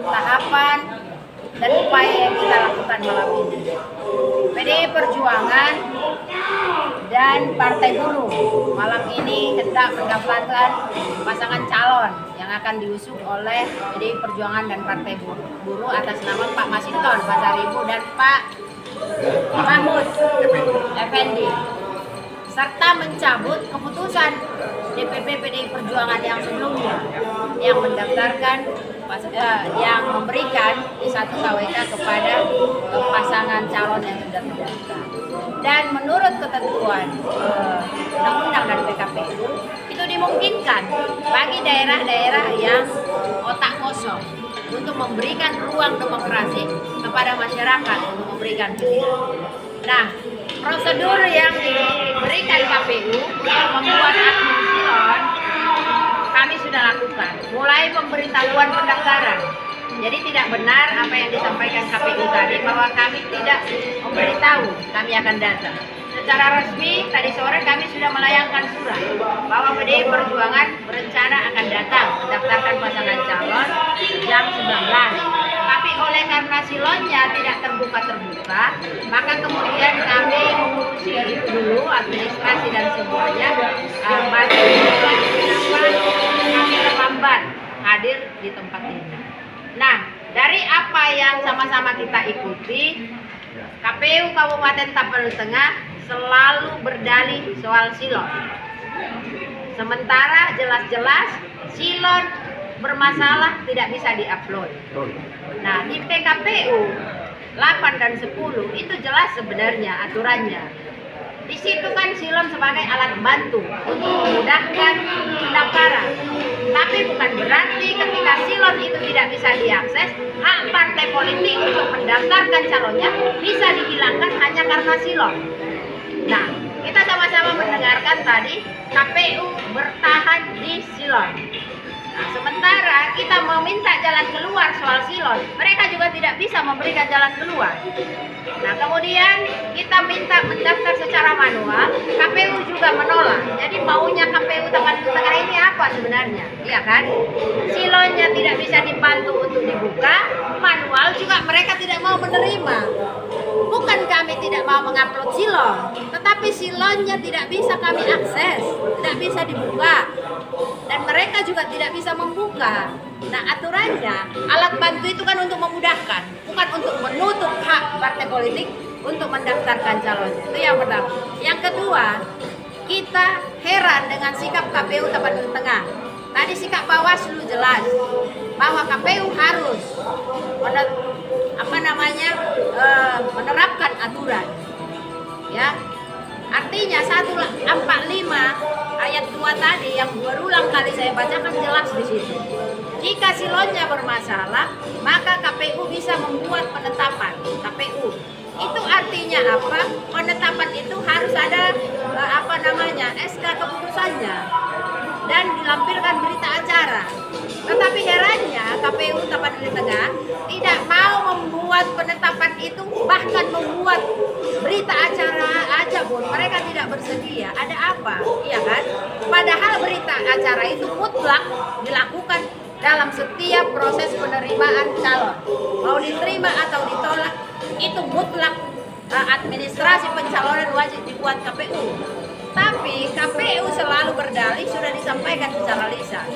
tahapan dan upaya yang kita lakukan malam ini. PDI Perjuangan dan Partai Buruh malam ini hendak mendaftarkan pasangan calon yang akan diusung oleh PDI Perjuangan dan Partai Buruh atas nama Pak Masinton Pasaribu dan Pak Mahfud Effendi, serta mencabut keputusan DPP PDI Perjuangan yang sebelumnya yang mendaftarkan yang memberikan I1 KWK kepada pasangan calon yang sudah terdaftar. Dan menurut ketentuan undang-undang dan PKPU itu dimungkinkan bagi daerah-daerah yang otak kosong untuk memberikan ruang demokrasi kepada masyarakat untuk memberikan pilihan. Nah, prosedur yang diberikan KPU untuk membuat admin silon kami sudah lakukan, mulai pemberitahuan pendaftaran. Jadi tidak benar apa yang disampaikan KPU tadi bahwa kami tidak memberitahu kami akan datang. Secara resmi tadi sore kami sudah melayangkan surat bahwa PDI Perjuangan berencana akan datang mendaftarkan pasangan calon jam 19. Tapi oleh karena silonnya tidak terbuka, maka kemudian kami mengurusi itu dulu, administrasi dan semuanya, masih kami terlambat hadir di tempat ini. Nah, dari apa yang sama-sama kita ikuti, KPU Kabupaten Tapanuli Tengah selalu berdalih soal silon. Sementara jelas-jelas silon bermasalah tidak bisa diupload. Nah, di PKPU 8 dan 10 itu jelas sebenarnya aturannya. Di situ kan silon sebagai alat bantu untuk memudahkan pendaftaran. Tapi bukan berarti ketika silon itu tidak bisa diakses, hak partai politik untuk mendaftarkan calonnya bisa dihilangkan hanya karena silon. Nah, kita sama-sama mendengarkan tadi KPU bertahan di silon. Nah, sementara kita meminta jalan keluar soal silon, mereka juga tidak bisa memberikan jalan keluar. Nah, kemudian kita minta mendaftar secara manual, KPU juga menolak. Jadi maunya KPU Tapanuli Tengah ini apa sebenarnya? Iya kan? Silonnya tidak bisa dibantu untuk dibuka, manual juga mereka tidak mau menerima. Bukan kami tidak mau mengupload silon, tetapi silonnya tidak bisa kami akses, tidak bisa dibuka. Dan mereka juga tidak bisa membuka. Nah, aturannya alat bantu itu kan untuk memudahkan, bukan untuk menutup hak partai politik untuk mendaftarkan calonnya. Itu yang pertama. Yang kedua, kita heran dengan sikap KPU Tapanuli Tengah. Tadi sikap Bawaslu jelas bahwa KPU harus menerapkan aturan. Ya. Artinya 145 ayat 2 tadi yang berulang kali saya bacakan jelas di situ. Jika silonnya bermasalah, maka KPU bisa membuat penetapan KPU. Itu artinya apa? Penetapan itu harus ada SK keputusannya dan dilampirkan berita acara. Tetapi herannya KPU Tapanuli Tengah tidak mau membuat penetapan itu, bahkan membuat berita acara aja pun mereka tidak bersedia. Ada apa? Iya kan? Padahal berita acara itu mutlak dilakukan dalam setiap proses penerimaan calon. Mau diterima atau ditolak, itu mutlak administrasi pencalonan wajib dibuat KPU. Tapi KPU selalu berdalih sudah disampaikan secara lisan.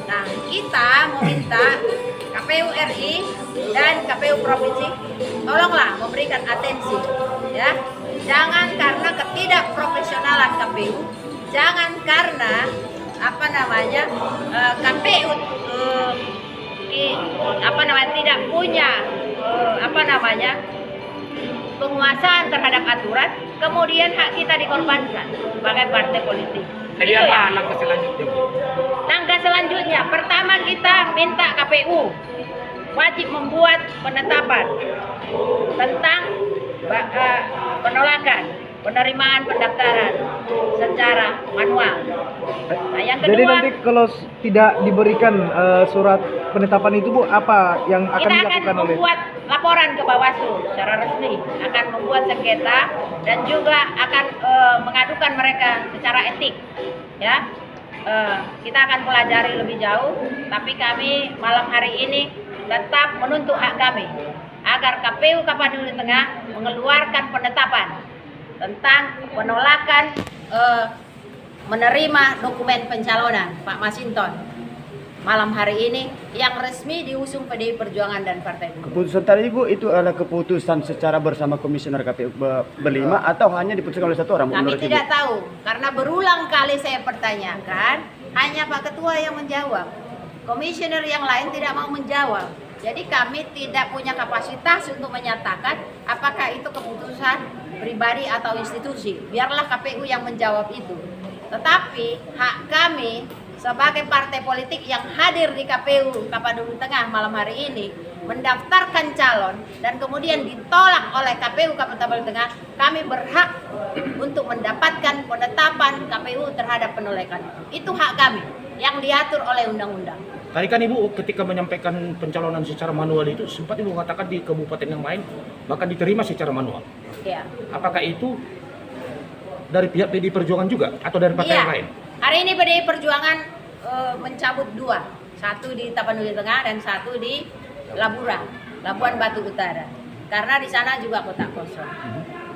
Nah, kita meminta KPU RI dan KPU Provinsi tolonglah memberikan atensi, ya. Jangan karena ketidakprofesionalan KPU, jangan karena KPU tidak punya penguasaan terhadap aturan, kemudian hak kita dikorbankan sebagai partai politik. Jadi apa langkah selanjutnya? Langkah selanjutnya, pertama kita minta KPU wajib membuat penetapan tentang penolakan penerimaan pendaftaran secara manual. Nah, yang kedua, jadi nanti kalau tidak diberikan surat penetapan itu, Bu, apa yang akan kita dilakukan akan oleh? membuat laporan ke Bawaslu secara resmi, akan membuat sengketa dan juga akan mengadukan mereka secara etik, ya. Kita akan pelajari lebih jauh, tapi kami malam hari ini tetap menuntut hak kami agar KPU Kabupaten Tengah mengeluarkan penetapan tentang penolakan menerima dokumen pencalonan Pak Masinton malam hari ini yang resmi diusung PDI Perjuangan dan Partai Buruh. Keputusan tadi Ibu itu adalah keputusan secara bersama komisioner KPU berlima atau hanya diputuskan oleh satu orang? Kami tidak tahu karena berulang kali saya pertanyakan, hanya Pak Ketua yang menjawab. Komisioner yang lain tidak mau menjawab. Jadi kami tidak punya kapasitas untuk menyatakan apakah itu keputusan pribadi atau institusi. Biarlah KPU yang menjawab itu. Tetapi hak kami sebagai partai politik yang hadir di KPU Kabupaten Tengah malam hari ini mendaftarkan calon dan kemudian ditolak oleh KPU Kabupaten Tengah, kami berhak untuk mendapatkan penetapan KPU terhadap penolakan. Itu hak kami yang diatur oleh undang-undang. Tadi kan Ibu ketika menyampaikan pencalonan secara manual itu sempat Ibu mengatakan di kabupaten yang lain bahkan diterima secara manual. Ya. Apakah itu dari pihak PDI Perjuangan juga atau dari partai yang lain? Hari ini PDI Perjuangan mencabut 2, satu di Tapanuli Tengah dan satu di Labuan Batu Utara, karena di sana juga kotak kosong.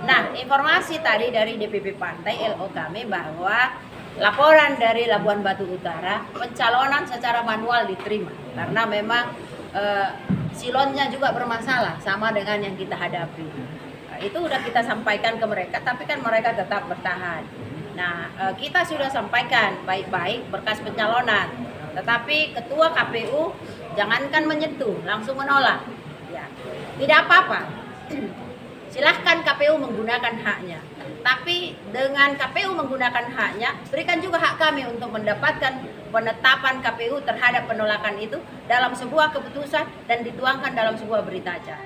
Nah, informasi tadi dari DPP Partai LO kami bahwa laporan dari Labuan Batu Utara pencalonan secara manual diterima karena memang silonnya juga bermasalah sama dengan yang kita hadapi. Nah, itu udah kita sampaikan ke mereka, tapi kan mereka tetap bertahan. Nah, kita sudah sampaikan baik-baik berkas pencalonan, tetapi ketua KPU jangankan menyentuh, langsung menolak. Ya, tidak apa-apa. Silahkan KPU menggunakan haknya. Tapi dengan KPU menggunakan haknya, berikan juga hak kami untuk mendapatkan penetapan KPU terhadap penolakan itu dalam sebuah keputusan dan dituangkan dalam sebuah berita acara.